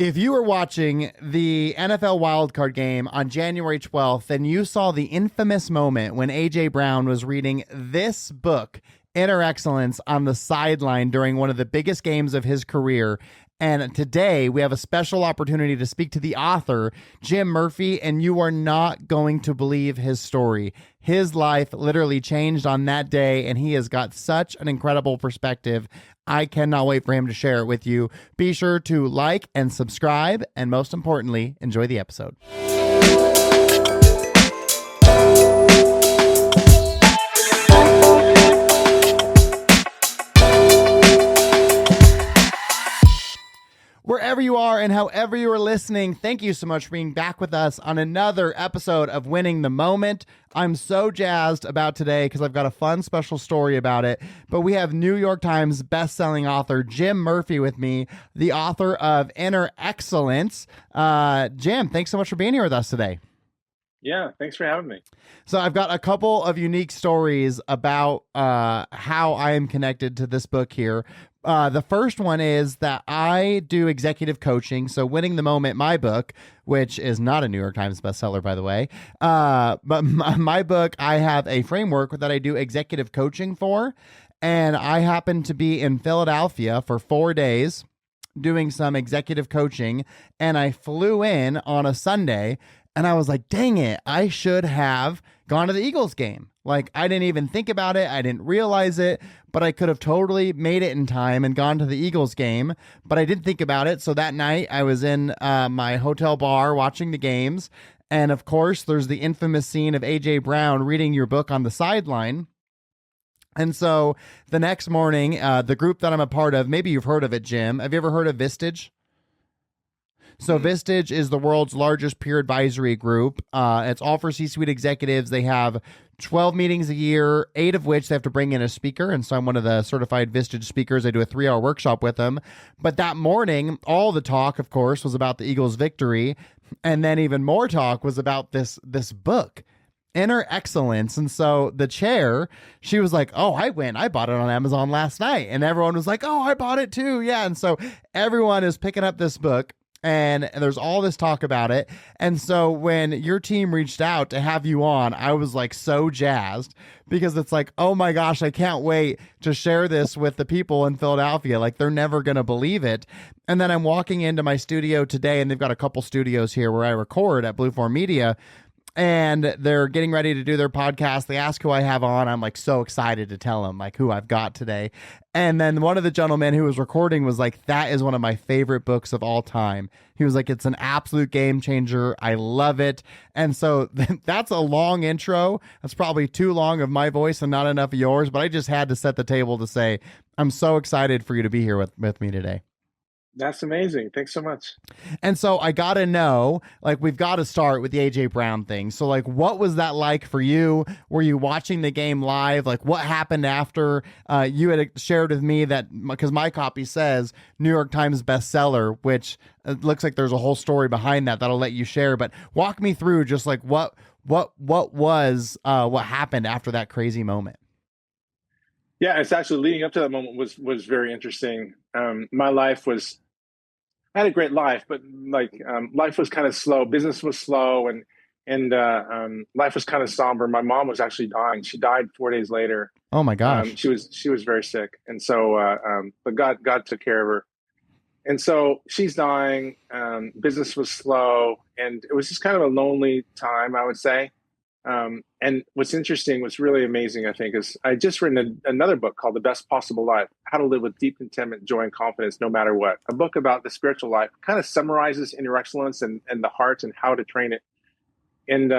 If you were watching the NFL wildcard game on January 12th, then you saw the infamous moment when A.J. Brown was reading this book, Inner Excellence, on the sideline during one of the biggest games of his career. And today we have a special opportunity to speak to the author, Jim Murphy, and you are not going to believe his story. His life literally changed on that day, and he has got such an incredible perspective. I cannot wait for him to share it with you. Be sure to like and subscribe, and most importantly, enjoy the episode. Wherever you are and however you are listening, thank you so much for being back with us on another episode of Winning the Moment. I'm so jazzed about today because I've got a fun special story about it. But we have New York Times bestselling author Jim Murphy with me, the author of Inner Excellence. Jim, thanks so much for being here with us today. Yeah, thanks for having me. So I've got a couple of unique stories about how I am connected to this book here. The first one is that I do executive coaching. So Winning the Moment, my book, which is not a New York Times bestseller, by the way. But my book, I have a framework that I do executive coaching for. And I happened to be in Philadelphia for 4 days doing some executive coaching. And I flew in on a Sunday. And I was like, dang it, I should have gone to the Eagles game. Like, I didn't even think about it. I didn't realize it, but I could have totally made it in time and gone to the Eagles game, but I didn't think about it. So that night I was in my hotel bar watching the games. And of course, there's the infamous scene of A.J. Brown reading your book on the sideline. And so the next morning, the group that I'm a part of, maybe you've heard of it, Jim. Have you ever heard of Vistage? So Vistage is the world's largest peer advisory group. It's all for C-suite executives. They have 12 meetings a year, 8 of which they have to bring in a speaker. And so I'm one of the certified Vistage speakers. I do a 3-hour workshop with them. But that morning, all the talk, of course, was about the Eagles' victory. And then even more talk was about this book, Inner Excellence. And so the chair, she was like, oh, I bought it on Amazon last night. And everyone was like, oh, I bought it too. Yeah. And so everyone is picking up this book. And there's all this talk about it. And so when your team reached out to have you on, I was like so jazzed because it's like, oh my gosh, I can't wait to share this with the people in Philadelphia. Like, they're never going to believe it. And then I'm walking into my studio today, and they've got a couple studios here where I record at Blueform Media. And they're getting ready to do their podcast. They ask who I have on. I'm like so excited to tell them like who I've got today. And then one of the gentlemen who was recording was like, that is one of my favorite books of all time. He was like, it's an absolute game changer. I love it. And so that's a long intro. That's probably too long of my voice and not enough of yours, but I just had to set the table to say, I'm so excited for you to be here with me today. That's amazing. Thanks so much. And so I got to know, like, we've got to start with the A.J. Brown thing. So, like, what was that like for you? Were you watching the game live? Like, what happened after you had shared with me that, because my copy says New York Times bestseller, which it looks like there's a whole story behind that I'll let you share. But walk me through just like what happened after that crazy moment. Yeah, it's actually leading up to that moment was very interesting. I had a great life, but life was kind of slow. Business was slow, and life was kind of somber. My mom was actually dying. She died 4 days later. Oh my gosh. She was very sick, and so but God took care of her. And so she's dying. Business was slow, and it was just kind of a lonely time, I would say. And what's interesting, what's really amazing, I think, is I just written another book called The Best Possible Life: How to Live with Deep Contentment, Joy, and Confidence No Matter What. A book about the spiritual life, kind of summarizes inner excellence and the heart and how to train it. And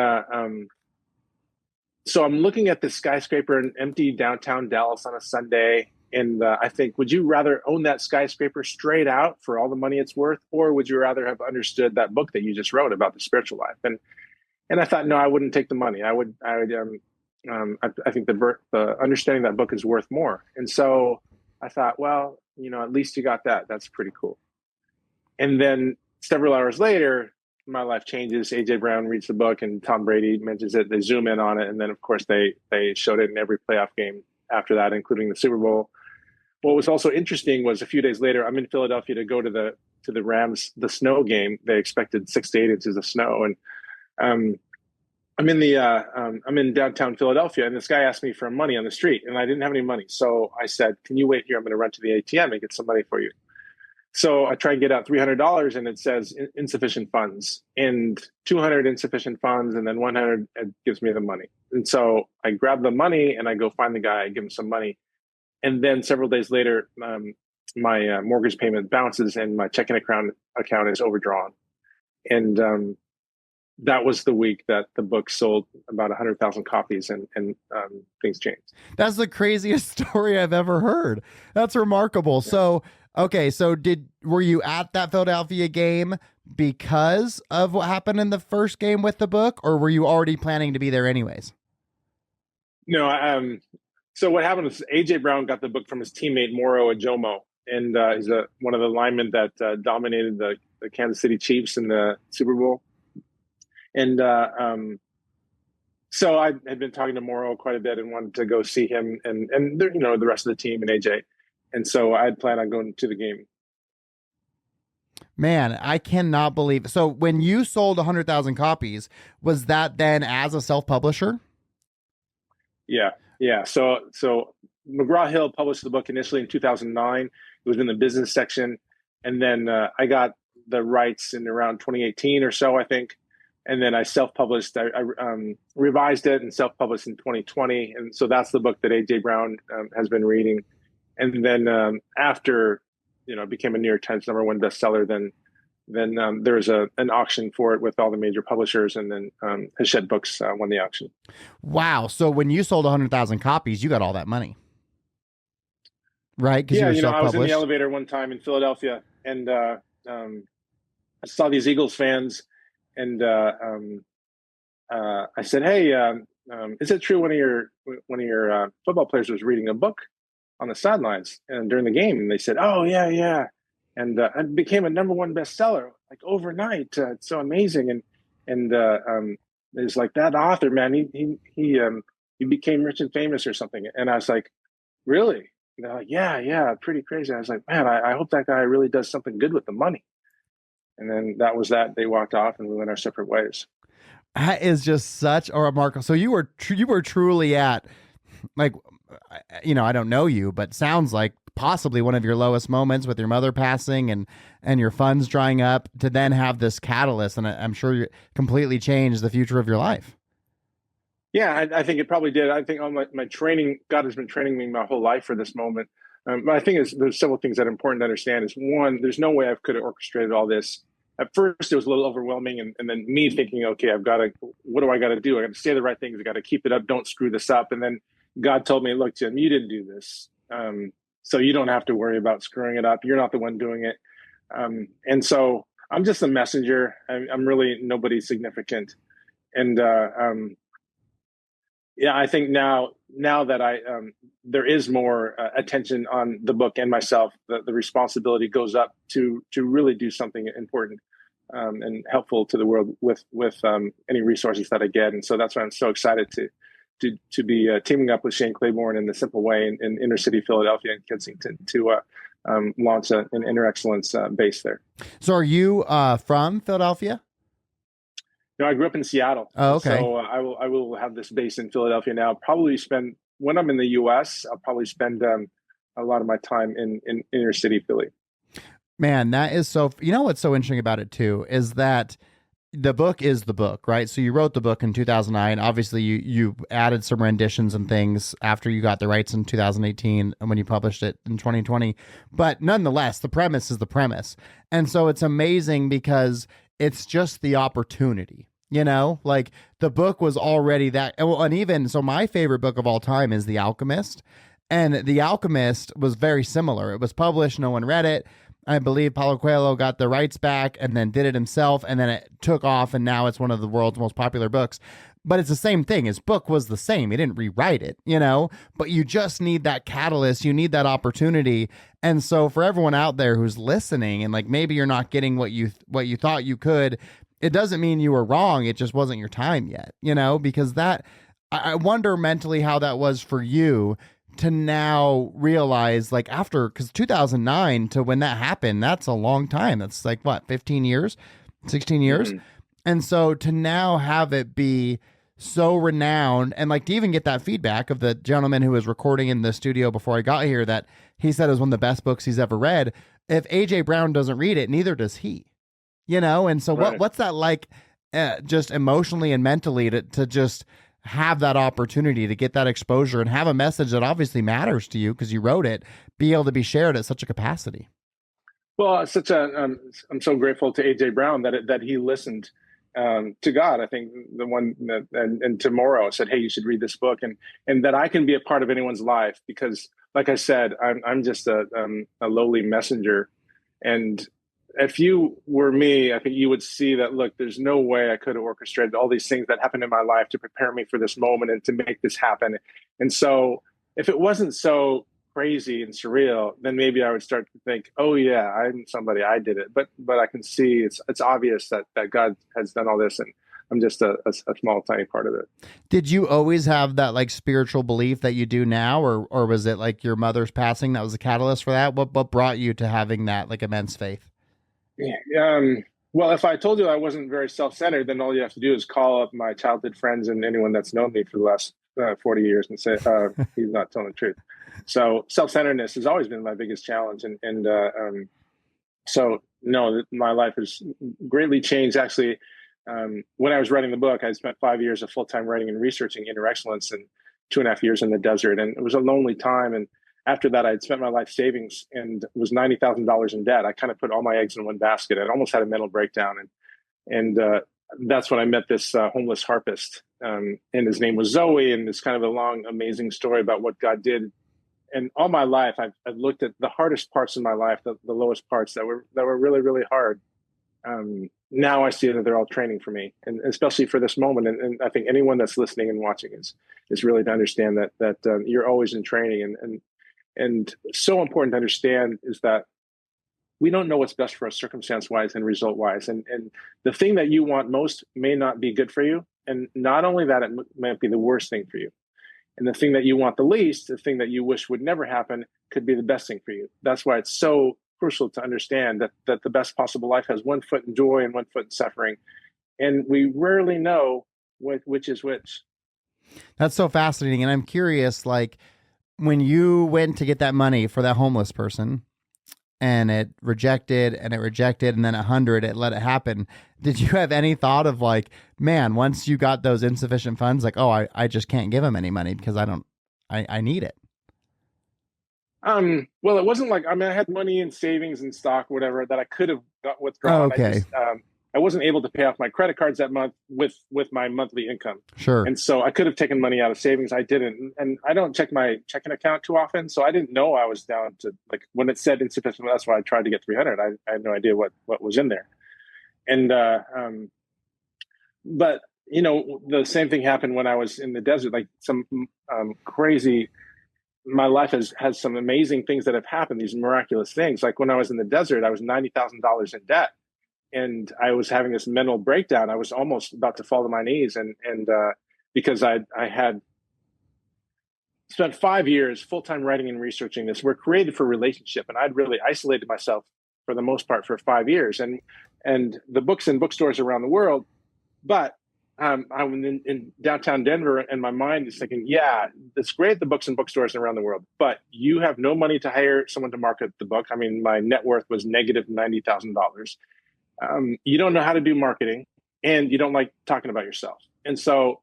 so I'm looking at this skyscraper in empty downtown Dallas on a Sunday. And I think, would you rather own that skyscraper straight out for all the money it's worth? Or would you rather have understood that book that you just wrote about the spiritual life? And I thought, no, I wouldn't take the money. I think the understanding that book is worth more. And so I thought, well, at least you got that. That's pretty cool. And then several hours later, my life changes. A.J. Brown reads the book and Tom Brady mentions it. They zoom in on it. And then, of course, they showed it in every playoff game after that, including the Super Bowl. What was also interesting was a few days later, I'm in Philadelphia to go to to the Rams, the snow game. They expected 6 to 8 inches of snow. And um, I'm in downtown Philadelphia, and this guy asked me for money on the street, and I didn't have any money. So I said, "Can you wait here? I'm going to run to the ATM and get some money for you." So I try and get out $300, and it says insufficient funds, and 200 insufficient funds, and then 100 gives me the money. And so I grab the money and I go find the guy, I give him some money, and then several days later, my mortgage payment bounces, and my checking account is overdrawn, and that was the week that the book sold about 100,000 copies, and things changed. That's the craziest story I've ever heard. That's remarkable. Yeah. So, okay. So were you at that Philadelphia game because of what happened in the first game with the book, or were you already planning to be there anyways? No. So what happened was AJ Brown got the book from his teammate Moro Ajomo, and he's one of the linemen that dominated the Kansas City Chiefs in the Super Bowl. And so I had been talking to Moro quite a bit and wanted to go see him and the rest of the team and AJ. And so I had planned on going to the game. Man, I cannot believe. So when you sold 100,000 copies, was that then as a self-publisher? Yeah. So McGraw-Hill published the book initially in 2009. It was in the business section. And then I got the rights in around 2018 or so, I think. And then I self-published. I revised it and self-published in 2020. And so that's the book that AJ Brown has been reading. And then after, it became a New York Times #1 bestseller, then there was an auction for it with all the major publishers, and then Hachette Books won the auction. Wow! So when you sold 100,000 copies, you got all that money, right? Yeah, I was in the elevator one time in Philadelphia, and I saw these Eagles fans. And I said, "Hey, is it true one of your football players was reading a book on the sidelines and during the game?" And they said, "Oh, yeah." And it became a #1 bestseller like overnight. It's so amazing. And it's like that author, man. He became rich and famous or something. And I was like, "Really?" And they're like, "Yeah, pretty crazy." I was like, "Man, I hope that guy really does something good with the money." And then that was that. They walked off, and we went our separate ways. That is just such a remarkable. So you were truly at, like, I don't know you, but sounds like possibly one of your lowest moments with your mother passing and your funds drying up, to then have this catalyst, and I'm sure you completely changed the future of your life. Yeah, I think it probably did. I think on my training, God has been training me my whole life for this moment. But I think there's several things that are important to understand. Is one, there's no way I could have orchestrated all this. At first, it was a little overwhelming, and then me thinking, okay, what do I got to do? I got to say the right things. I got to keep it up. Don't screw this up. And then God told me, "Look, Jim, you didn't do this, so you don't have to worry about screwing it up. You're not the one doing it." And so I'm just a messenger. I'm really nobody significant. And yeah, I think now that there is more attention on the book and myself, the responsibility goes up to really do something important and helpful to the world with any resources that I get. And so that's why I'm so excited to be teaming up with Shane Claiborne in the Simple Way in inner city Philadelphia and Kensington to launch an inner excellence base there. So are you from Philadelphia? No, I grew up in Seattle. Oh, okay. So I will have this base in Philadelphia now. Probably when I'm in the U.S., I'll probably spend a lot of my time in inner city Philly. Man, that is so. What's so interesting about it too is that the book is the book, right? So you wrote the book in 2009. Obviously, you added some renditions and things after you got the rights in 2018 and when you published it in 2020. But nonetheless, the premise is the premise, and so it's amazing because it's just the opportunity. Like the book was already that. And even so, my favorite book of all time is The Alchemist. And The Alchemist was very similar. It was published. No one read it. I believe Paulo Coelho got the rights back and then did it himself. And then it took off. And now it's one of the world's most popular books. But it's the same thing. His book was the same. He didn't rewrite it, but you just need that catalyst. You need that opportunity. And so for everyone out there who's listening and like, maybe you're not getting what you thought you could, it doesn't mean you were wrong. It just wasn't your time yet, because I wonder mentally how that was for you, to now realize, like, after, because 2009 to when that happened, that's a long time. That's like what, 15 years, 16 years. Mhm. And so to now have it be so renowned, and like to even get that feedback of the gentleman who was recording in the studio before I got here, that he said it was one of the best books he's ever read. If AJ Brown doesn't read it, neither does he, And so Right. what's that like, just emotionally and mentally, to just have that opportunity to get that exposure and have a message that obviously matters to you because you wrote it, be able to be shared at such a capacity? Well, it's such a I'm so grateful to AJ Brown that he listened to God. I think the one that and tomorrow said, "Hey, you should read this book," and that I can be a part of anyone's life because, like I said, I'm just a lowly messenger, and if you were me, I think you would see that. Look, there's no way I could have orchestrated all these things that happened in my life to prepare me for this moment and to make this happen. And so, if it wasn't so crazy and surreal, then maybe I would start to think, oh yeah, I'm somebody, I did it. But I can see it's obvious that God has done all this, and I'm just a small tiny part of it. Did you always have that like spiritual belief that you do now, or was it like your mother's passing that was a catalyst for that? What brought you to having that like immense faith? Yeah. Well, if I told you I wasn't very self-centered, then all you have to do is call up my childhood friends and anyone that's known me for the last 40 years and say he's not telling the truth. So self-centeredness has always been my biggest challenge, and so no, my life has greatly changed. Actually, when I was writing the book, I spent 5 years of full-time writing and researching inner excellence and 2.5 years in the desert, and it was a lonely time. And after that, I had spent my life savings and was $90,000 in debt. I kind of put all my eggs in one basket. I almost had a mental breakdown, and that's when I met this homeless harpist, and his name was Zoe. And it's kind of a long, amazing story about what God did. And all my life, I've looked at the hardest parts of my life, the lowest parts that were really, really hard. Now I see that they're all training for me, and especially for this moment. And I think anyone that's listening and watching is really to understand that you're always in training, and so important to understand is that we don't know what's best for us circumstance wise and result wise. And the thing that you want most may not be good for you. And not only that, it might be the worst thing for you. And the thing that you want the least, the thing that you wish would never happen, could be the best thing for you. That's why it's so crucial to understand that the best possible life has one foot in joy and one foot in suffering. And we rarely know which is which. That's so fascinating. And I'm curious, like, when you went to get that money for that homeless person and it rejected and it rejected, and then 100, it let it happen. Did you have any thought of like, man, once you got those insufficient funds, like, oh, I just can't give him any money because I need it. Well, it wasn't like, I mean, I had money in savings and stock, whatever, that I could have got Oh, withdrawn. okay. I wasn't able to pay off my credit cards that month with my monthly income. Sure. And so I could have taken money out of savings. I didn't. And I don't check my checking account too often. So I didn't know I was down to, like, when it said insufficient, that's why I tried to get 300. I had no idea what was in there. And, but the same thing happened when I was in the desert, like some crazy, my life has some amazing things that have happened, these miraculous things. Like when I was in the desert, I was $90,000 in debt, and I was having this mental breakdown. I was almost about to fall to my knees, and because I had spent 5 years full time writing and researching this. We're created for relationship, and I'd really isolated myself for the most part for 5 years, and the books in bookstores around the world, but I'm in downtown Denver, and my mind is thinking, yeah, it's great, the books in bookstores around the world, but you have no money to hire someone to market the book. I mean, my net worth was negative $90,000. You don't know how to do marketing, and you don't like talking about yourself. And so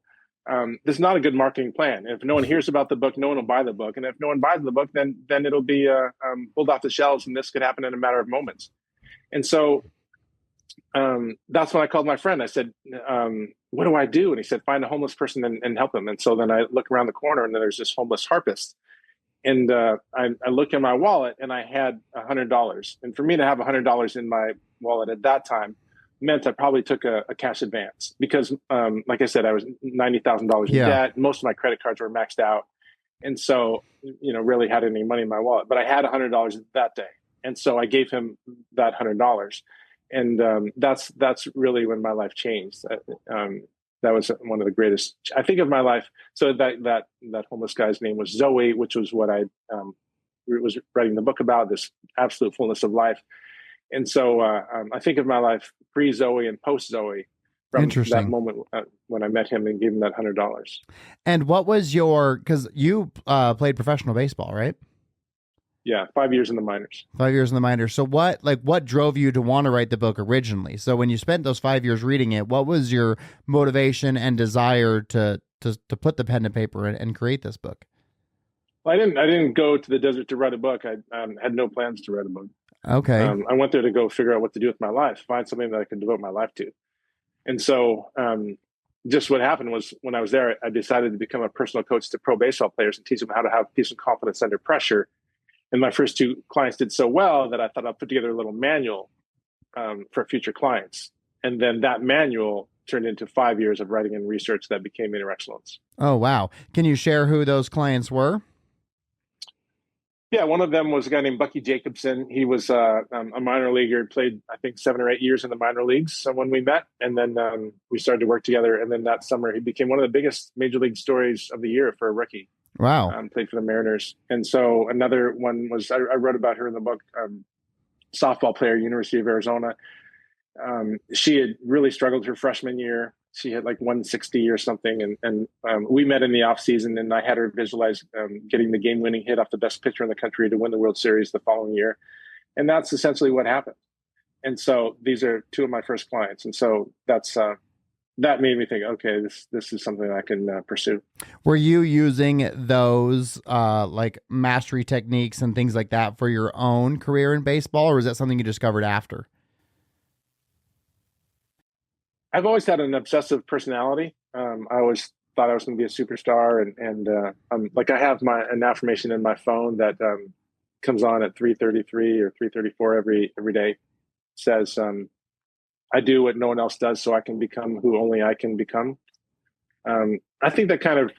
this is not a good marketing plan. If no one hears about the book, no one will buy the book. And if no one buys the book, then it'll be pulled off the shelves, and this could happen in a matter of moments. And so that's when I called my friend. I said, what do I do? And he said, find a homeless person and help them. And so then I look around the corner, and then there's this homeless harpist. And I look in my wallet, and I had $100. And for me to have $100 in my wallet at that time meant I probably took a cash advance because, like I said, I was $90,000 in debt. Most of my credit cards were maxed out. And so, really had any money in my wallet, but I had $100 that day. And so I gave him that $100. And that's really when my life changed. That was one of the greatest, I think, of my life. So that homeless guy's name was Zoe, which was what I was writing the book about, this absolute fullness of life. And so I think of my life pre Zoe and post Zoe from that Interesting. moment when I met him and gave him that $100. And what was because you played professional baseball, right? Yeah, 5 years in the minors. 5 years in the minors. So what drove you to want to write the book originally? So when you spent those 5 years reading it, what was your motivation and desire to put the pen to paper and create this book? Well, I didn't go to the desert to write a book. I had no plans to write a book. Okay. I went there to go figure out what to do with my life, find something that I could devote my life to. And so just what happened was when I was there, I decided to become a personal coach to pro baseball players and teach them how to have peace and confidence under pressure. And my first two clients did so well that I thought I'd put together a little manual for future clients. And then that manual turned into 5 years of writing and research that became Inner Excellence. Oh, wow. Can you share who those clients were? Yeah, one of them was a guy named Bucky Jacobson. He was a minor leaguer, played, I think, 7 or 8 years in the minor leagues. So when we met, and then we started to work together. And then that summer, he became one of the biggest major league stories of the year for a rookie. Wow. Played for the Mariners. And so another one was, I wrote about her in the book, softball player, University of Arizona. She had really struggled her freshman year. She had like 160 or something. And we met in the off season, and I had her visualize getting the game winning hit off the best pitcher in the country to win the World Series the following year. And that's essentially what happened. And so these are two of my first clients. And so that made me think, okay, this is something I can pursue. Were you using those like mastery techniques and things like that for your own career in baseball, or is that something you discovered after? I've always had an obsessive personality. I always thought I was going to be a superstar, and like I have an affirmation in my phone that comes on at 3:33 or 3:34 every day. It says, "I do what no one else does, so I can become who only I can become." I think that kind of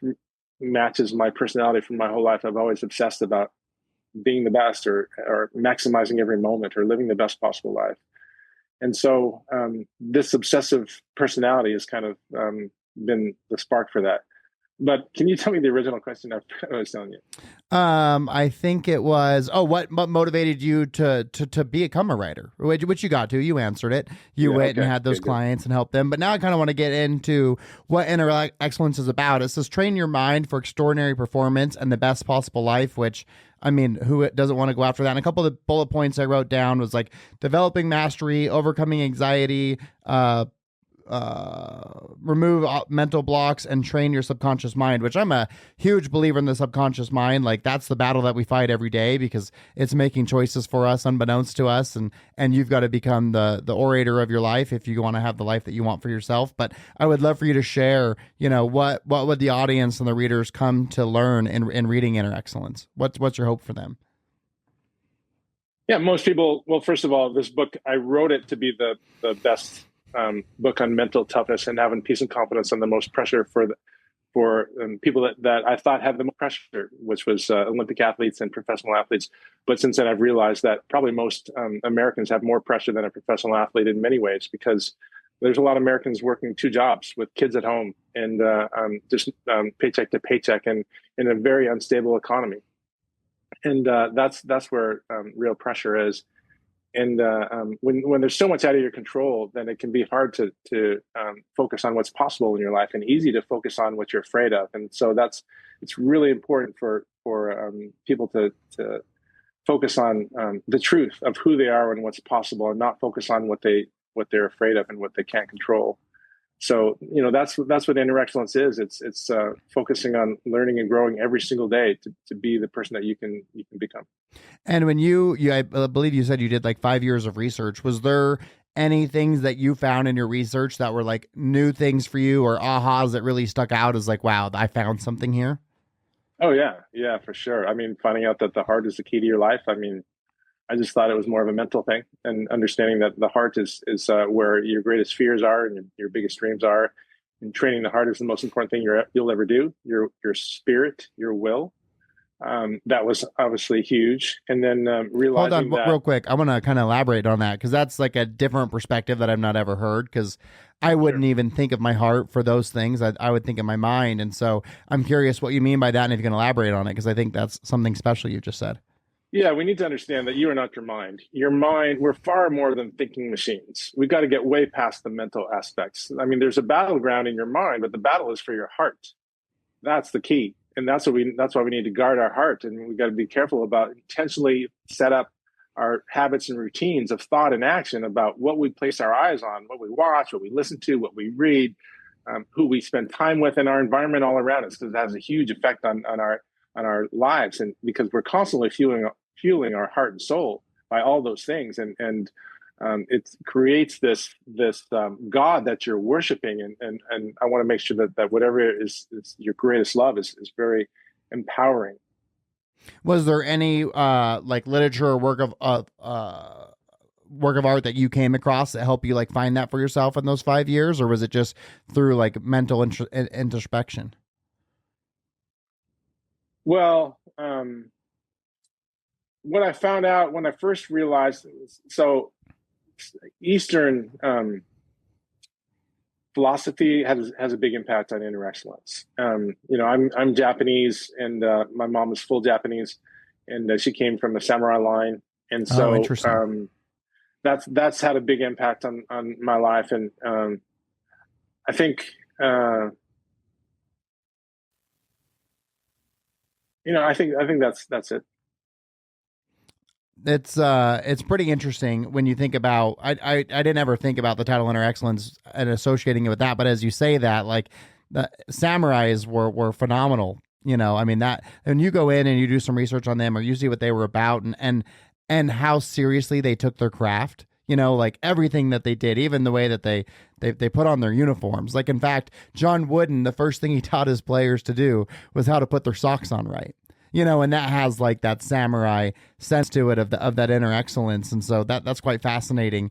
matches my personality from my whole life. I've always obsessed about being the best, or maximizing every moment, or living the best possible life. And so this obsessive personality has kind of been the spark for that. But can you tell me the original question I was telling you? I think it was, what motivated you to become a writer, which you got to, you answered it. You went and had those clients and helped them. But now I kind of want to get into what Inner Excellence is about. It says, train your mind for extraordinary performance and the best possible life, which, I mean, who doesn't want to go after that? And a couple of the bullet points I wrote down was like developing mastery, overcoming anxiety, remove mental blocks, and train your subconscious mind, which I'm a huge believer in the subconscious mind. Like that's the battle that we fight every day, because it's making choices for us unbeknownst to us. And you've got to become the orator of your life if you want to have the life that you want for yourself. But I would love for you to share, what would the audience and the readers come to learn in reading Inner Excellence? What's your hope for them? Yeah, most people, well, first of all, this book, I wrote it to be the best book on mental toughness and having peace and confidence on the most pressure for people that I thought had the most pressure, which was Olympic athletes and professional athletes. But since then, I've realized that probably most Americans have more pressure than a professional athlete in many ways, because there's a lot of Americans working two jobs with kids at home and just paycheck to paycheck, and in a very unstable economy. And that's where real pressure is. And when there's so much out of your control, then it can be hard to focus on what's possible in your life, and easy to focus on what you're afraid of. And so it's really important for people to focus on the truth of who they are and what's possible, and not focus on what they're afraid of and what they can't control. So that's what Inner Excellence is. It's focusing on learning and growing every single day to be the person that you can become. And when I believe you said you did like 5 years of research, was there any things that you found in your research that were like new things for you, or ahas that really stuck out as like, wow, I found something here? Oh yeah, for sure. I mean, finding out that the heart is the key to your life. I mean, I just thought it was more of a mental thing, and understanding that the heart is where your greatest fears are and your biggest dreams are. And training the heart is the most important thing you'll ever do. Your spirit, your will. That was obviously huge. And then realizing Hold on, real quick. I want to kind of elaborate on that, because that's like a different perspective that I've not ever heard. Because I Sure. wouldn't even think of my heart for those things. I would think of my mind. And so I'm curious what you mean by that and if you can elaborate on it, because I think that's something special you just said. Yeah, we need to understand that you are not your mind. Your mind, we're far more than thinking machines. We've got to get way past the mental aspects. I mean, there's a battleground in your mind, but the battle is for your heart. That's the key. And that's why we need to guard our heart. And we got to be careful about intentionally set up our habits and routines of thought and action about what we place our eyes on, what we watch, what we listen to, what we read, who we spend time with in our environment all around us, because it has a huge effect on our lives. And because we're constantly fueling our heart and soul by all those things. And it creates this God that you're worshiping, and I want to make sure that whatever is your greatest love is very empowering. Was there any like literature or work of art that you came across that helped you like find that for yourself in those 5 years, or was it just through like mental introspection? Well, what I found out when I first realized, so Eastern philosophy has a big impact on inner excellence. I'm Japanese, and my mom was full Japanese, and she came from a samurai line, and Oh, so interesting. that's had a big impact on my life. And I think uh, I think that's it. It's pretty interesting when you think about I didn't ever think about the title Inner Excellence and associating it with that, but as you say that, like the samurais were phenomenal. I mean that when you go in and you do some research on them or you see what they were about and how seriously they took their craft. Like everything that they did, even the way that they put on their uniforms. Like in fact, John Wooden, the first thing he taught his players to do was how to put their socks on right. And that has like that samurai sense to it of that inner excellence, and so that's quite fascinating.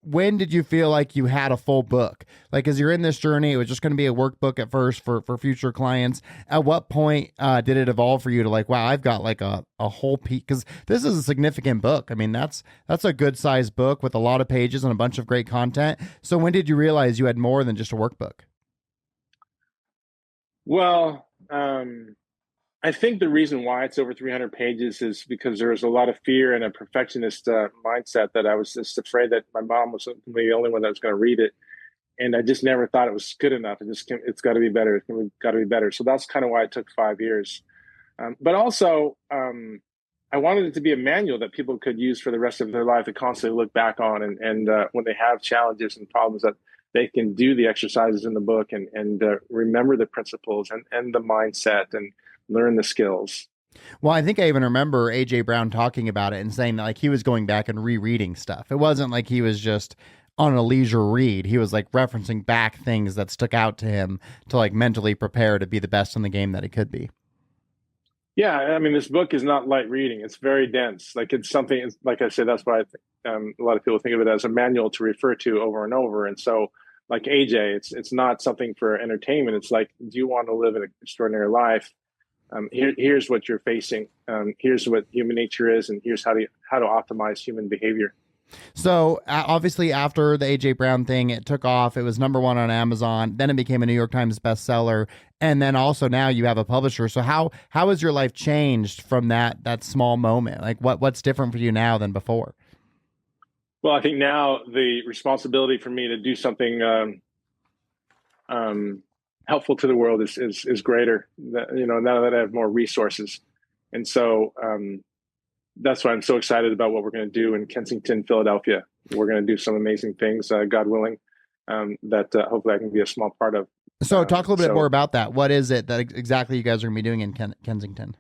When did you feel like you had a full book? Like as you're in this journey, it was just going to be a workbook at first for future clients. At what point did it evolve for you to like, wow, I've got like a whole piece? Because this is a significant book. I mean, that's a good sized book with a lot of pages and a bunch of great content. So when did you realize you had more than just a workbook? Well, I think the reason why it's over 300 pages is because there was a lot of fear and a perfectionist mindset, that I was just afraid that my mom was the only one that was going to read it, and I just never thought it was good enough. It's got to be better. It's got to be better. So that's kind of why it took 5 years. But also, I wanted it to be a manual that people could use for the rest of their life to constantly look back on, and when they have challenges and problems, that they can do the exercises in the book and remember the principles and the mindset and learn the skills. Well, I think I even remember AJ Brown talking about it and saying that like he was going back and rereading stuff. It wasn't like he was just on a leisure read. He was like referencing back things that stuck out to him to like mentally prepare to be the best in the game that he could be. Yeah, I mean, this book is not light reading. It's very dense. Like it's something. Like I said, that's why I think, a lot of people think of it as a manual to refer to over and over. And so, like AJ, it's not something for entertainment. It's like, do you want to live an extraordinary life? Here's what you're facing. Here's what human nature is, and here's how to optimize human behavior. So obviously, after the AJ Brown thing, it took off. It was number one on Amazon. Then it became a New York Times bestseller, and then also now you have a publisher. So how has your life changed from that small moment? Like what's different for you now than before? Well, I think now the responsibility for me to do something um, helpful to the world is greater. Now that I have more resources, and so that's why I'm so excited about what we're going to do in Kensington, Philadelphia. We're going to do some amazing things, God willing, that hopefully I can be a small part of. So talk a little bit more So about that. What is it that exactly you guys are going to be doing in Kensington?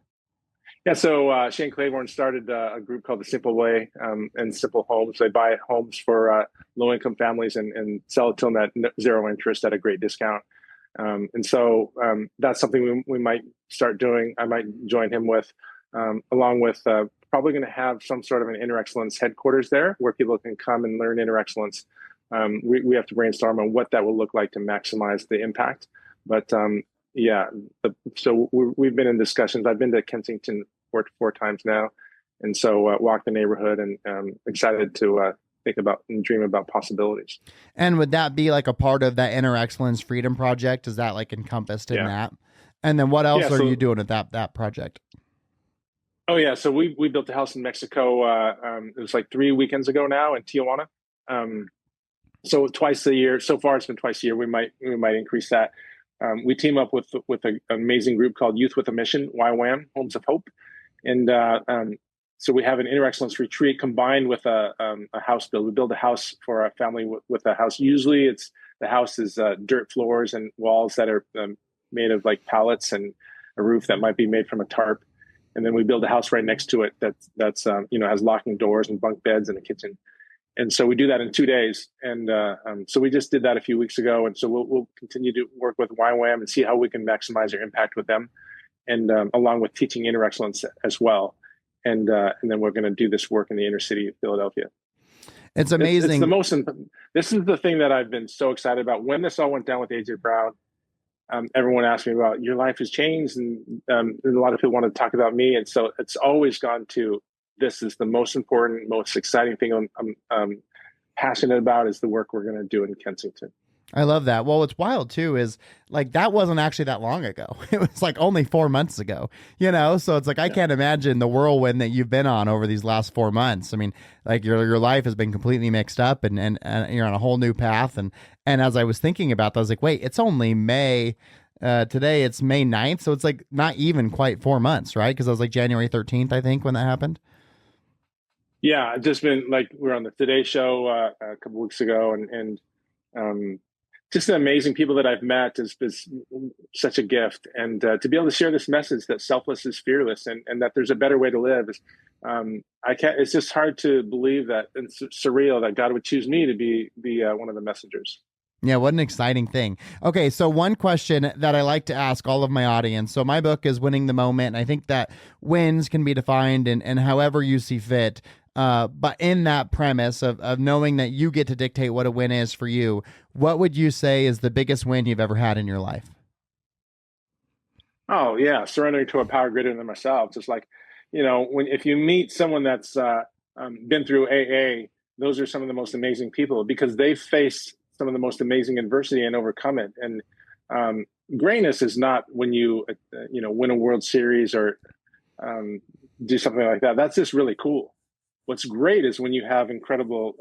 yeah, so Shane Claiborne started a group called The Simple Way, and Simple Homes. They buy homes for low income families and sell it to them at zero interest at a great discount. And so that's something we might start doing. I might join him with, along with probably going to have some sort of an inner excellence headquarters there where people can come and learn inner excellence. We have to brainstorm on what that will look like to maximize the impact. But yeah, so we've been in discussions. I've been to Kensington four times now, and so walk the neighborhood, and excited to think about and dream about possibilities. And would that be like a part of that Inner Excellence Freedom Project? Is that like encompassed in Yeah. that? And then what else Yeah. are you So, doing with that project? oh yeah. So we built a house in Mexico. It was like 3 weekends ago now in Tijuana. Um, so twice a year. So far, it's been twice a year. We might increase that. We team up with an amazing group called Youth with a Mission, YWAM, Homes of Hope, and so we have an inner excellence retreat combined with a house build. We build a house for a family with a house. Usually, the house is dirt floors and walls that are made of like pallets and a roof that might be made from a tarp, and then we build a house right next to it that's has locking doors and bunk beds and a kitchen. And so we do that in 2 days. And so we just did that a few weeks ago. And so we'll continue to work with YWAM and see how we can maximize our impact with them, and along with teaching inner excellence as well. And then we're going to do this work in the inner city of Philadelphia. It's amazing. It's the most. This is the thing that I've been so excited about. When this all went down with AJ Brown, everyone asked me about your life has changed, and a lot of people want to talk about me. And so it's always gone to, this is the most important, most exciting thing I'm passionate about, is the work we're going to do in Kensington. I love that. Well, what's wild too is like that wasn't actually that long ago. It was like only 4 months ago, So it's like I can't imagine the whirlwind that you've been on over these last 4 months. I mean, like your life has been completely mixed up, and you're on a whole new path. And as I was thinking about that, I was like, wait, it's only May. Today it's May 9th, so it's like not even quite 4 months, right? Because I was like January 13th, I think, when that happened. Yeah, I've just been like, we were on the Today Show a couple weeks ago, and just the amazing people that I've met is such a gift. And to be able to share this message that selfless is fearless, and that there's a better way to live is, I can't. It's just hard to believe that, it's surreal that God would choose me to be one of the messengers. Yeah, what an exciting thing. Okay, so one question that I like to ask all of my audience. So my book is Winning the Moment, and I think that wins can be defined in however you see fit. But in that premise of knowing that you get to dictate what a win is for you, what would you say is the biggest win you've ever had in your life? Oh yeah, surrendering to a power greater than myself. Just like, if you meet someone that's been through AA, those are some of the most amazing people, because they face some of the most amazing adversity and overcome it. And greatness is not when you win a World Series or do something like that. That's just really cool. What's great is when you have incredible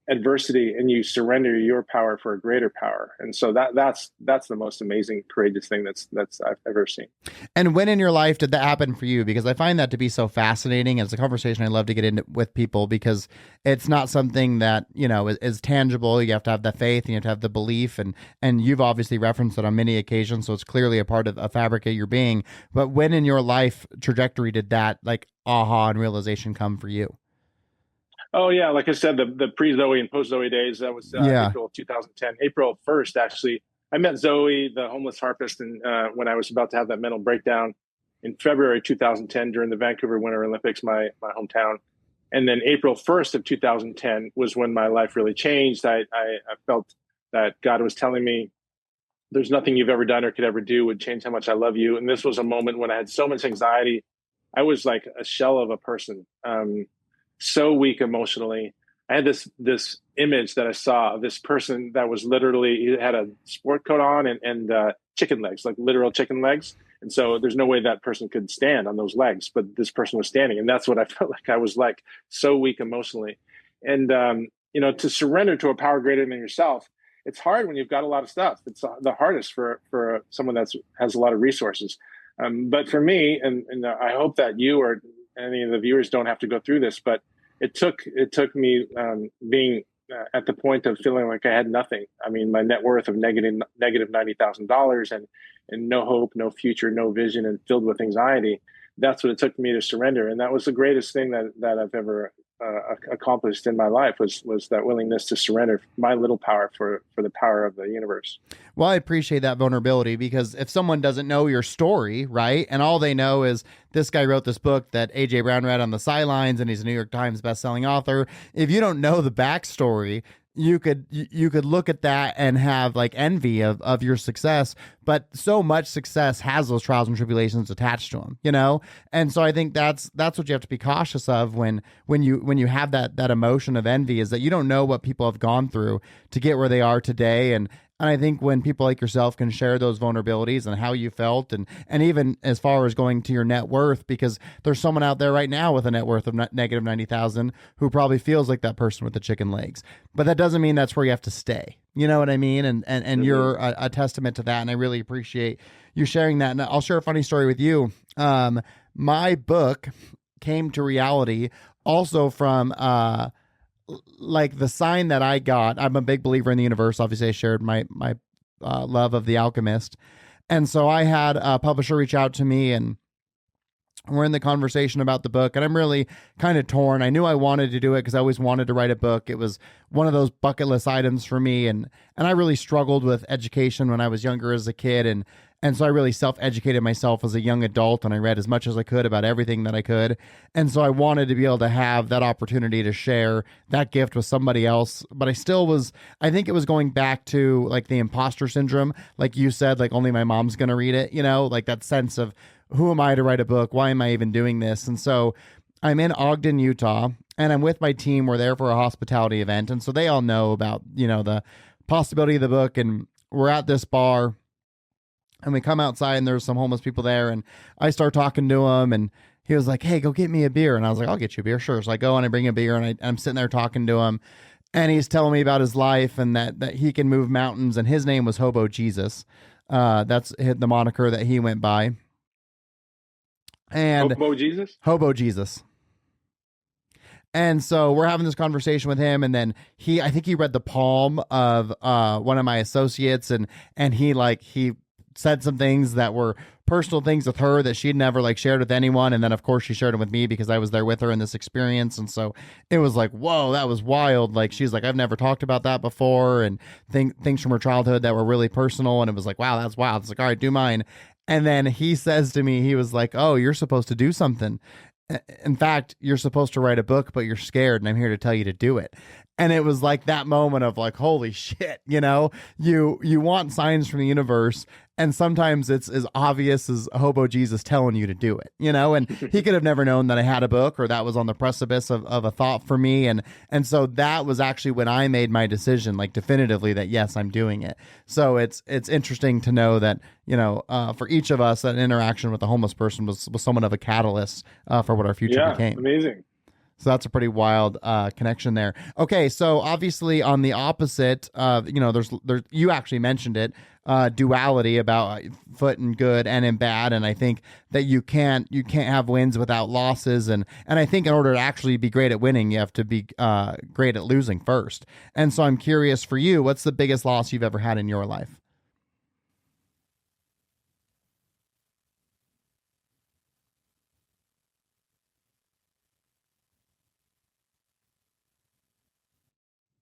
adversity and you surrender your power for a greater power. And so that's the most amazing, courageous thing that's I've ever seen. And when in your life did that happen for you? Because I find that to be so fascinating. It's a conversation I love to get into with people, because it's not something that, is tangible. You have to have the faith and you have to have the belief, and you've obviously referenced it on many occasions. So it's clearly a part of a fabric of your being. But when in your life trajectory did that like aha and realization come for you? Oh yeah, like I said, the pre-Zoe and post-Zoe days. That was April of 2010. April 1st, actually, I met Zoe, the homeless harpist, and when I was about to have that mental breakdown in February 2010 during the Vancouver Winter Olympics, my hometown. And then April 1st of 2010 was when my life really changed. I felt that God was telling me, there's nothing you've ever done or could ever do would change how much I love you. And this was a moment when I had so much anxiety. I was like a shell of a person. So weak emotionally. I had this image that I saw of this person that was literally, he had a sport coat on and chicken legs, like literal chicken legs. And so there's no way that person could stand on those legs, but this person was standing. And that's what I felt like. I was like so weak emotionally. And, to surrender to a power greater than yourself, it's hard when you've got a lot of stuff. It's the hardest for someone that has a lot of resources. But for me, and I hope that you or any of the viewers don't have to go through this, but it took me being at the point of feeling like I had nothing. I mean, my net worth of negative $90,000 and no hope, no future, no vision, and filled with anxiety. That's what it took me to surrender, and that was the greatest thing that I've ever accomplished in my life was that willingness to surrender my little power for the power of the universe. Well, I appreciate that vulnerability, because if someone doesn't know your story, right, and all they know is this guy wrote this book that AJ Brown read on the sidelines and he's a New York Times bestselling author, if you don't know the backstory, you could look at that and have like envy of your success, but so much success has those trials and tribulations attached to them, you know. And so I think that's what you have to be cautious of when you have that emotion of envy, is that you don't know what people have gone through to get where they are today. And I think when people like yourself can share those vulnerabilities and how you felt, and even as far as going to your net worth, because there's someone out there right now with a net worth of negative 90,000 who probably feels like that person with the chicken legs, but that doesn't mean that's where you have to stay. You know what I mean? And you're a testament to that. And I really appreciate you sharing that. And I'll share a funny story with you. My book came to reality also from, like the sign that I got. I'm a big believer in the universe. Obviously, I shared my love of The Alchemist, and so I had a publisher reach out to me, and we're in the conversation about the book, and I'm really kind of torn. I knew I wanted to do it because I always wanted to write a book. It was one of those bucket list items for me, and I really struggled with education when I was younger as a kid, and so I really self-educated myself as a young adult, and I read as much as I could about everything that I could. And so I wanted to be able to have that opportunity to share that gift with somebody else. But I think it was going back to like the imposter syndrome. Like you said, like only my mom's going to read it, you know, like that sense of who am I to write a book? Why am I even doing this? And so I'm in Ogden, Utah, and I'm with my team. We're there for a hospitality event. And so they all know about, you know, the possibility of the book. And we're at this bar, and we come outside, and there's some homeless people there, and I start talking to him, and he was like, "Hey, go get me a beer." And I was like, "I'll get you a beer." Sure. So I go and I bring a beer, and I'm sitting there talking to him, and he's telling me about his life and that he can move mountains. And his name was Hobo Jesus. That's the moniker that he went by. And Hobo Jesus? Hobo Jesus. And so we're having this conversation with him, and then I think he read the palm of one of my associates, and he said some things that were personal things with her that she'd never like shared with anyone. And then of course she shared them with me because I was there with her in this experience. And so it was like, whoa, that was wild. Like, she's like, I've never talked about that before. And things from her childhood that were really personal. And it was like, wow, that's wild. It's like, all right, do mine. And then he says to me, he was like, oh, you're supposed to do something. In fact, you're supposed to write a book, but you're scared, and I'm here to tell you to do it. And it was like that moment of like, holy shit, you know, you want signs from the universe, and sometimes it's as obvious as Hobo Jesus telling you to do it, you know. And he could have never known that I had a book, or that was on the precipice of a thought for me. And so that was actually when I made my decision, like definitively, that yes, I'm doing it. So it's interesting to know that, you know, for each of us, that interaction with a homeless person was somewhat of a catalyst for what our future became. Amazing. So that's a pretty wild connection there. Okay, so obviously on the opposite, you know, there's you actually mentioned it, duality about foot in good and in bad, and I think that you can't have wins without losses, and I think in order to actually be great at winning, you have to be great at losing first. And so I'm curious for you, what's the biggest loss you've ever had in your life?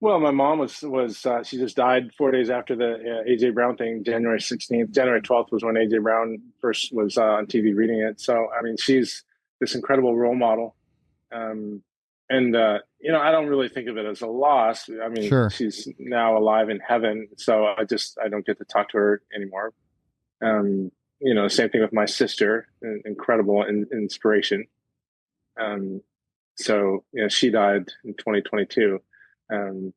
Well, my mom was she just died 4 days after the AJ Brown thing, January 16th. January 12th was when AJ Brown first was on TV reading it. So, I mean, she's this incredible role model. Um, and, you know, I don't really think of it as a loss. I mean, Sure. she's now alive in heaven. So I don't get to talk to her anymore. You know, same thing with my sister, incredible inspiration. Um, so, you know, she died in 2022. Um,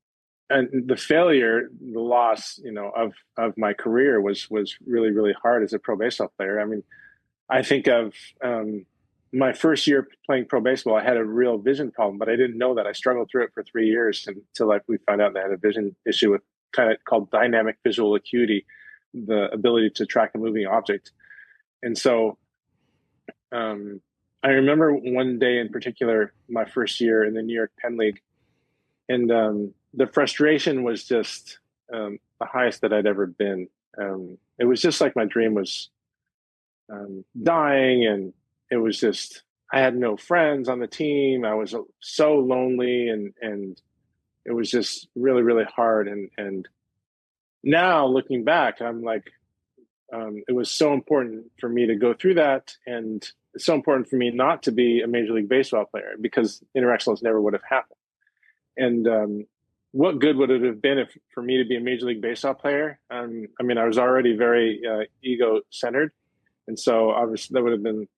and the loss, you know, of my career was really, really hard as a pro baseball player. I mean, I think of my first year playing pro baseball, I had a real vision problem, but I didn't know that. I struggled through it for 3 years until we found out that I had a vision issue with kind of called dynamic visual acuity, the ability to track a moving object. And so I remember one day in particular, my first year in the New York Penn League, and the frustration was just the highest that I'd ever been. It was just like my dream was dying, and it was just I had no friends on the team. I was so lonely, and it was just really, really hard. And now looking back, I'm like, it was so important for me to go through that, and it's so important for me not to be a Major League Baseball player, because interactionals never would have happened. And what good would it have been if for me to be a Major League Baseball player? I mean, I was already very ego centered, and so obviously that would have been.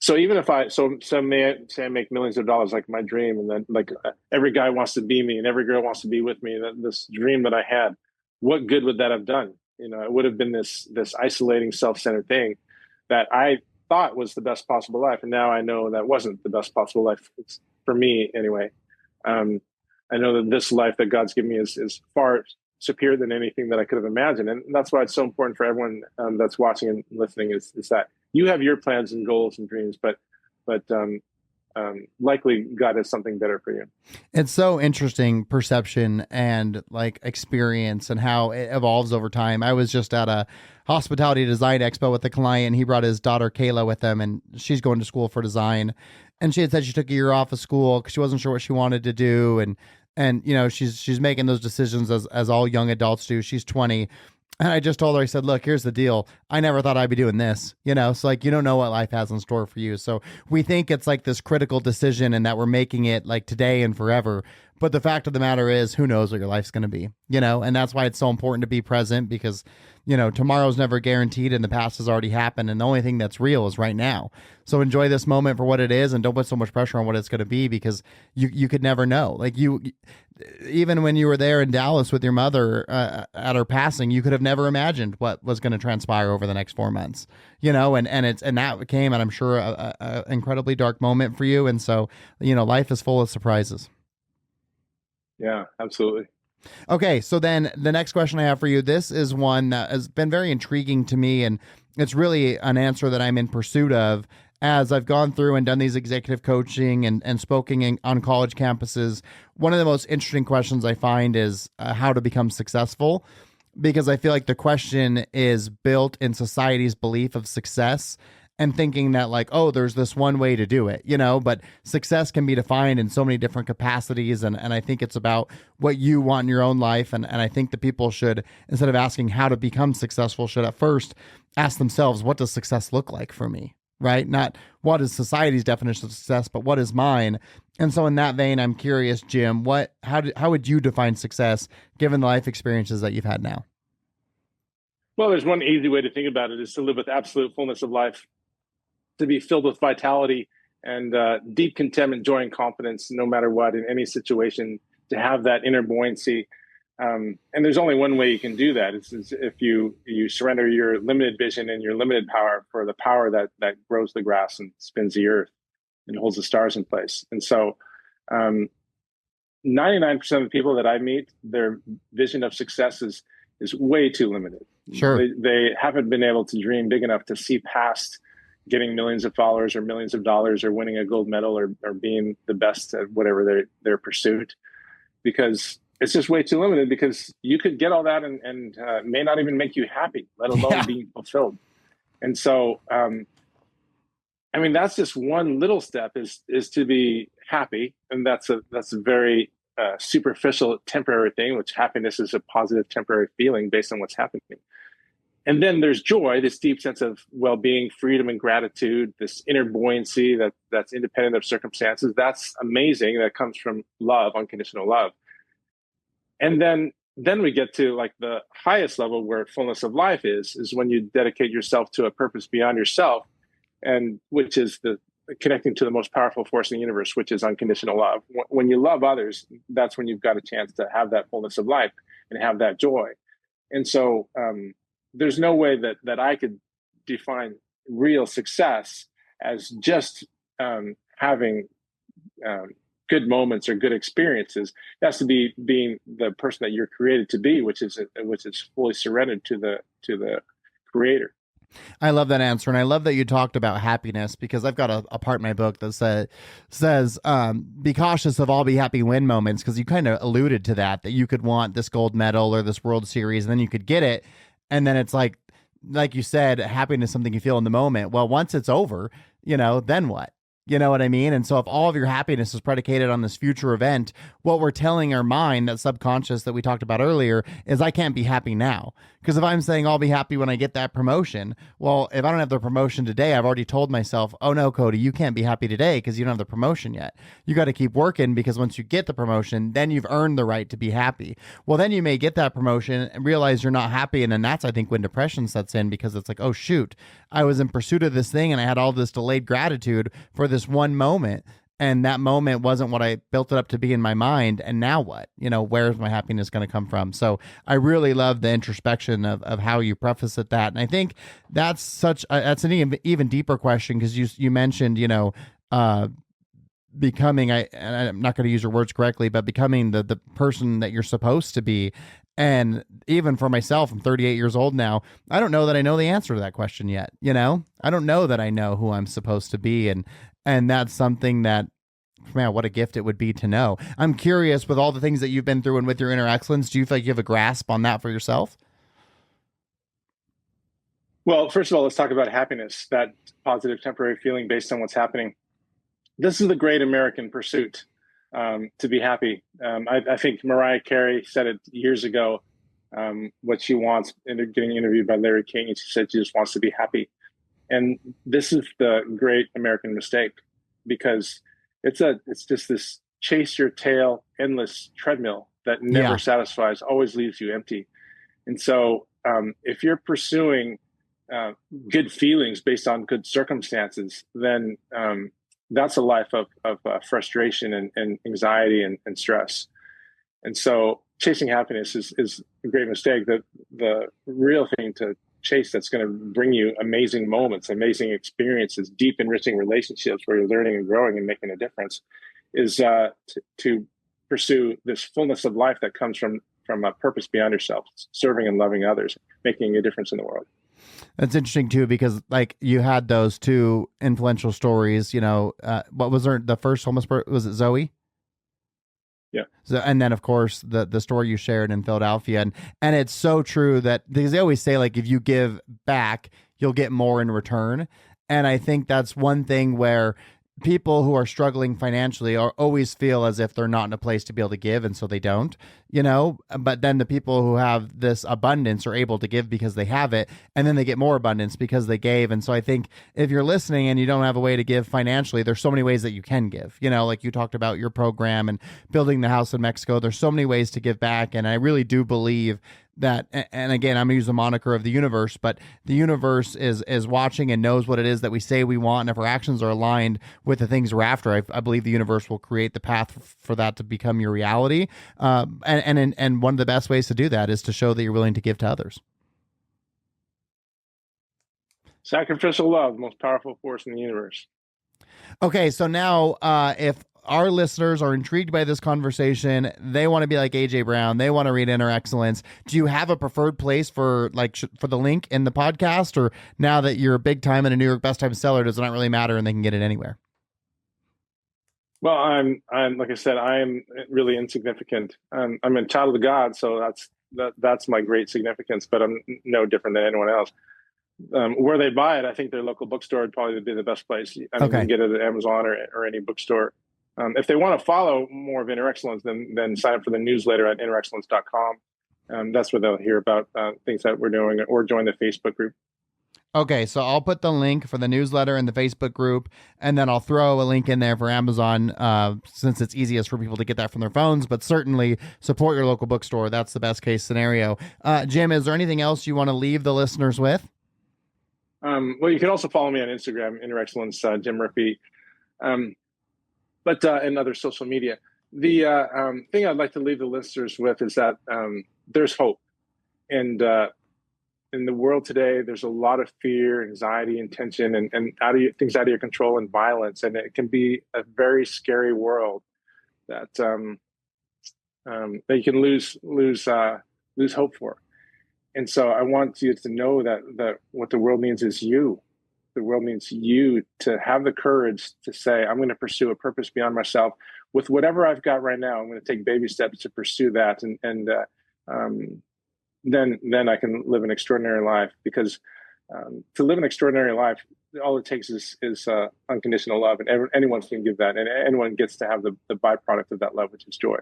So even if say I make millions of dollars, like my dream, and then like every guy wants to be me, and every girl wants to be with me, that this dream that I had, what good would that have done? You know, it would have been this isolating, self-centered thing that I thought was the best possible life, and now I know that wasn't the best possible life for me anyway. I know that this life that God's given me is far superior than anything that I could have imagined, and that's why it's so important for everyone that's watching and listening is that you have your plans and goals and dreams, but likely God has something better for you. It's so interesting, perception and like experience and how it evolves over time. I was just at a hospitality design expo with a client. He brought his daughter Kayla with him, and she's going to school for design. And she had said she took a year off of school because she wasn't sure what she wanted to do. And you know, she's making those decisions as all young adults do. She's 20. And I just told her, I said, look, here's the deal. I never thought I'd be doing this, you know, so like, you don't know what life has in store for you. So we think it's like this critical decision and that we're making it like today and forever. But the fact of the matter is, who knows what your life's going to be, you know, and that's why it's so important to be present because, you know, tomorrow's never guaranteed and the past has already happened. And the only thing that's real is right now. So enjoy this moment for what it is and don't put so much pressure on what it's going to be because you could never know. Like even when you were there in Dallas with your mother at her passing, you could have never imagined what was going to transpire over the next 4 months, you know, and that became, and I'm sure a incredibly dark moment for you. And so, you know, life is full of surprises. Yeah, absolutely. Okay, so then the next question I have for you, this is one that has been very intriguing to me, and it's really an answer that I'm in pursuit of as I've gone through and done these executive coaching and spoken on college campuses. One of the most interesting questions I find is how to become successful, because I feel like the question is built in society's belief of success and thinking that like, oh, there's this one way to do it, you know, but success can be defined in so many different capacities. And I think it's about what you want in your own life. And I think the people should, instead of asking how to become successful, should at first ask themselves, what does success look like for me? Right? Not what is society's definition of success, but what is mine? And so in that vein, I'm curious, Jim, how would you define success given the life experiences that you've had now? Well, there's one easy way to think about it is to live with absolute fullness of life, to be filled with vitality and deep contentment, joy, and confidence, no matter what, in any situation, to have that inner buoyancy. And there's only one way you can do that. It's if you surrender your limited vision and your limited power for the power that grows the grass and spins the earth and holds the stars in place. And so 99% of the people that I meet, their vision of success is way too limited. Sure. They haven't been able to dream big enough to see past getting millions of followers or millions of dollars or winning a gold medal or being the best at whatever their pursuit, because it's just way too limited, because you could get all that and may not even make you happy, let alone being fulfilled. And so, I mean, that's just one little step is to be happy. And that's a very superficial, temporary thing, which happiness is a positive, temporary feeling based on what's happening. And then there's joy, this deep sense of well-being, freedom, and gratitude, this inner buoyancy that's independent of circumstances. That's amazing. That comes from love, unconditional love. And then we get to like the highest level where fullness of life is when you dedicate yourself to a purpose beyond yourself, and which is the connecting to the most powerful force in the universe, which is unconditional love. When you love others, that's when you've got a chance to have that fullness of life and have that joy. And so, there's no way that I could define real success as just having good moments or good experiences. It has to be being the person that you're created to be, which is fully surrendered to the Creator. I love that answer. And I love that you talked about happiness, because I've got a part in my book that says, be cautious of all be happy win moments. Cause you kind of alluded to that you could want this gold medal or this World Series, and then you could get it. And then it's like you said, happiness is something you feel in the moment. Well, once it's over, you know, then what? You know what I mean? And so if all of your happiness is predicated on this future event, what we're telling our mind, that subconscious that we talked about earlier, is I can't be happy now. Because if I'm saying I'll be happy when I get that promotion, well, if I don't have the promotion today, I've already told myself, oh no, Cody, you can't be happy today because you don't have the promotion yet. You got to keep working, because once you get the promotion, then you've earned the right to be happy. Well, then you may get that promotion and realize you're not happy. And then that's, I think, when depression sets in, because it's like, oh shoot, I was in pursuit of this thing and I had all this delayed gratitude for this one moment. And that moment wasn't what I built it up to be in my mind. And now what? Where's my happiness going to come from? So I really love the introspection of how you preface it that. And I think that's that's an even deeper question, because you mentioned, becoming, and I'm not going to use your words correctly, but becoming the person that you're supposed to be. And even for myself, I'm 38 years old now. I don't know that I know the answer to that question yet. I don't know that I know who I'm supposed to be. And that's something that, man, what a gift it would be to know. I'm curious, with all the things that you've been through and with your inner excellence, do you feel like you have a grasp on that for yourself? Well, first of all, let's talk about happiness, that positive temporary feeling based on what's happening. This is the great American pursuit, to be happy. I think Mariah Carey said it years ago, what she wants, in getting interviewed by Larry King, and she said she just wants to be happy. And this is the great American mistake, because it's just this chase your tail, endless treadmill that never satisfies, always leaves you empty. And so if you're pursuing good feelings based on good circumstances, then that's a life of frustration and anxiety and stress. And so chasing happiness is a great mistake. The real thing to chase, that's going to bring you amazing moments, amazing experiences, deep, enriching relationships where you're learning and growing and making a difference, is to pursue this fullness of life that comes from a purpose beyond yourself, serving and loving others, making a difference in the world. That's interesting too, because like you had those two influential stories. What was the first homeless person? Was it Zoe? Yeah. So, and then of course the story you shared in Philadelphia, and it's so true, that because they always say, like, if you give back, you'll get more in return. And I think that's one thing where people who are struggling financially always feel as if they're not in a place to be able to give, and so they don't, but then the people who have this abundance are able to give because they have it, and then they get more abundance because they gave. And so I think if you're listening and you don't have a way to give financially, there's so many ways that you can give. Like you talked about your program and building the house in Mexico, there's so many ways to give back. And I really do believe that, and again, I'm gonna use the moniker of the universe, but the universe is watching and knows what it is that we say we want, and if our actions are aligned with the things we're after, I believe the universe will create the path for that to become your reality. And one of the best ways to do that is to show that you're willing to give to others. Sacrificial love, most powerful force in the universe. Okay, so now if our listeners are intrigued by this conversation, they want to be like AJ Brown, they want to read Inner Excellence, do you have a preferred place for for the link in the podcast? Or now that you're big time and a New York best time seller, does it not really matter and they can get it anywhere? Well, I'm like I said, I am really insignificant. I'm a child of God, so that's my great significance, but I'm no different than anyone else. Where they buy it, I think their local bookstore would probably be the best place. I mean, you can get it at Amazon or any bookstore. If they want to follow more of Inner Excellence, then sign up for the newsletter at innerexcellence.com. That's where they'll hear about things that we're doing, or join the Facebook group. Okay, so I'll put the link for the newsletter and the Facebook group, and then I'll throw a link in there for Amazon, since it's easiest for people to get that from their phones, but certainly support your local bookstore. That's the best case scenario. Jim, is there anything else you want to leave the listeners with? Well, you can also follow me on Instagram, Inner Excellence, Jim Murphy. But in other social media. The thing I'd like to leave the listeners with is that there's hope. And in the world today, there's a lot of fear, anxiety, and tension, and things out of your control, and violence. And it can be a very scary world that that you can lose hope for. And so I want you to know that what the world needs is you. The world needs you to have the courage to say, I'm going to pursue a purpose beyond myself with whatever I've got right now. I'm going to take baby steps to pursue that. And then I can live an extraordinary life, because to live an extraordinary life, all it takes is unconditional love, and anyone can give that, and anyone gets to have the byproduct of that love, which is joy.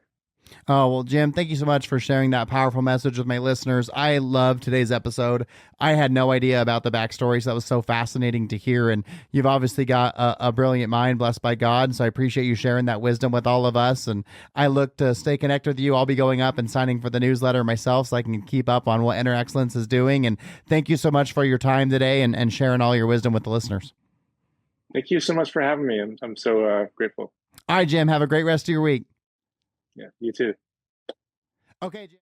Oh, well, Jim, thank you so much for sharing that powerful message with my listeners. I love today's episode. I had no idea about the backstory, so that was so fascinating to hear. And you've obviously got a brilliant mind, blessed by God. So I appreciate you sharing that wisdom with all of us. And I look to stay connected with you. I'll be going up and signing for the newsletter myself so I can keep up on what Inner Excellence is doing. And thank you so much for your time today and sharing all your wisdom with the listeners. Thank you so much for having me. I'm so grateful. All right, Jim, have a great rest of your week. Yeah, you too. Okay, Jim.